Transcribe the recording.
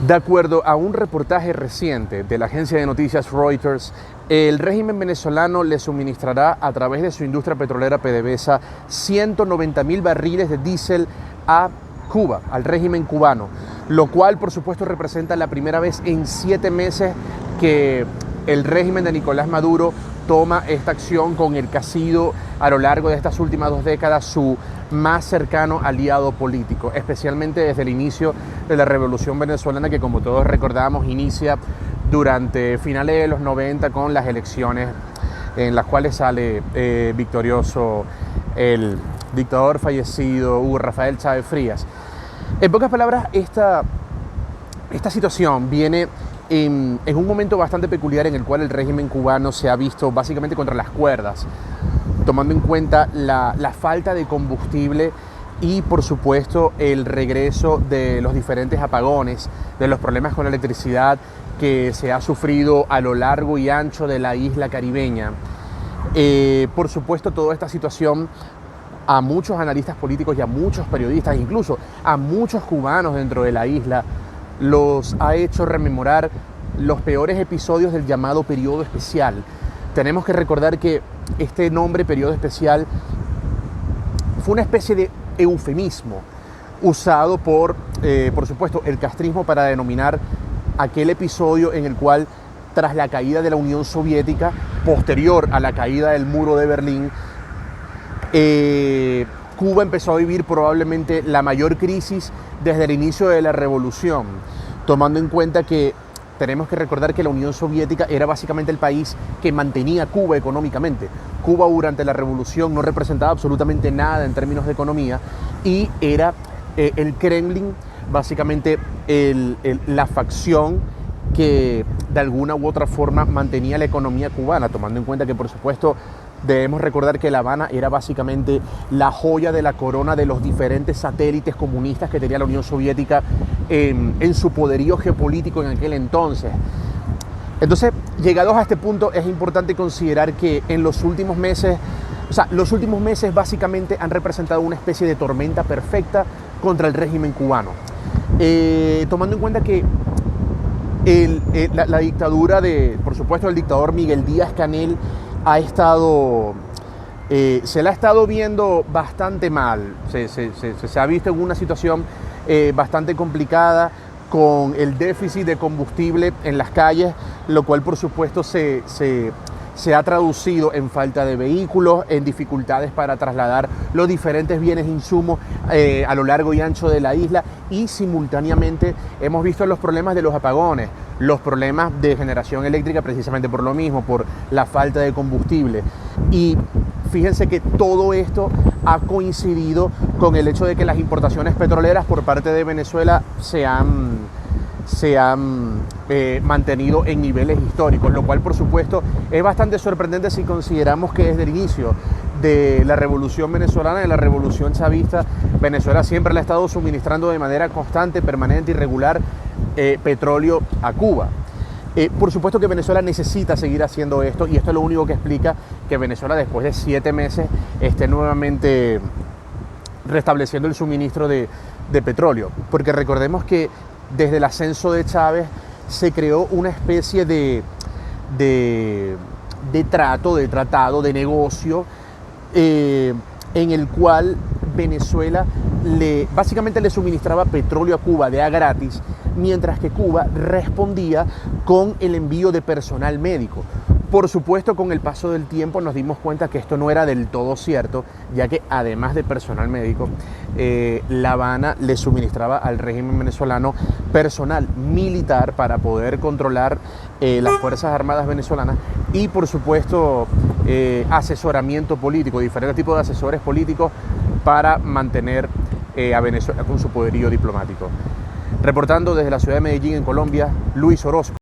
De acuerdo a un reportaje reciente de la agencia de noticias Reuters, el régimen venezolano le suministrará a través de su industria petrolera PDVSA 190.000 barriles de diésel a Cuba, al régimen cubano, lo cual por supuesto representa la primera vez en 7 meses que el régimen de Nicolás Maduro toma esta acción con el que ha sido a lo largo de estas últimas 2 décadas su más cercano aliado político, especialmente desde el inicio de la Revolución Venezolana, que como todos recordamos inicia durante finales de los 90 con las elecciones en las cuales sale victorioso el dictador fallecido Hugo Rafael Chávez Frías. En pocas palabras, esta situación viene en un momento bastante peculiar en el cual el régimen cubano se ha visto básicamente contra las cuerdas, tomando en cuenta la falta de combustible y por supuesto el regreso de los diferentes apagones, de los problemas con la electricidad que se ha sufrido a lo largo y ancho de la isla caribeña. Por supuesto, toda esta situación a muchos analistas políticos y a muchos periodistas, incluso a muchos cubanos dentro de la isla, los ha hecho rememorar los peores episodios del llamado periodo especial. Tenemos que recordar que este nombre, periodo especial, fue una especie de eufemismo usado por supuesto, el castrismo para denominar aquel episodio en el cual, tras la caída de la Unión Soviética, posterior a la caída del muro de Berlín, Cuba empezó a vivir probablemente la mayor crisis desde el inicio de la revolución, tomando en cuenta que tenemos que recordar que la Unión Soviética era básicamente el país que mantenía a Cuba económicamente. Cuba durante la revolución no representaba absolutamente nada en términos de economía y era el Kremlin básicamente la facción que de alguna u otra forma mantenía la economía cubana, tomando en cuenta que por supuesto debemos recordar que La Habana era básicamente la joya de la corona de los diferentes satélites comunistas que tenía la Unión Soviética en su poderío geopolítico en aquel entonces. Entonces, llegados a este punto, es importante considerar que en los últimos meses, los últimos meses básicamente han representado una especie de tormenta perfecta contra el régimen cubano. Tomando en cuenta que la dictadura por supuesto, el dictador Miguel Díaz-Canel se la ha estado viendo bastante mal, se ha visto en una situación bastante complicada con el déficit de combustible en las calles, lo cual por supuesto se ha traducido en falta de vehículos, en dificultades para trasladar los diferentes bienes e insumos a lo largo y ancho de la isla, y simultáneamente hemos visto los problemas de los apagones, los problemas de generación eléctrica precisamente por lo mismo, por la falta de combustible. Y fíjense que todo esto ha coincidido con el hecho de que las importaciones petroleras por parte de Venezuela se han mantenido en niveles históricos, lo cual por supuesto es bastante sorprendente si consideramos que desde el inicio de la revolución venezolana, de la revolución chavista, Venezuela siempre le ha estado suministrando de manera constante, permanente y regular petróleo a Cuba. Por supuesto que Venezuela necesita seguir haciendo esto, y esto es lo único que explica que Venezuela después de 7 meses esté nuevamente restableciendo el suministro de petróleo, porque recordemos que desde el ascenso de Chávez se creó una especie de tratado, de negocio, en el cual Venezuela básicamente le suministraba petróleo a Cuba de a gratis, mientras que Cuba respondía con el envío de personal médico. Por supuesto, con el paso del tiempo nos dimos cuenta que esto no era del todo cierto, ya que además de personal médico, La Habana le suministraba al régimen venezolano personal militar para poder controlar las Fuerzas Armadas venezolanas y, por supuesto, asesoramiento político, diferentes tipos de asesores políticos para mantener a Venezuela con su poderío diplomático. Reportando desde la ciudad de Medellín, en Colombia, Luis Orozco.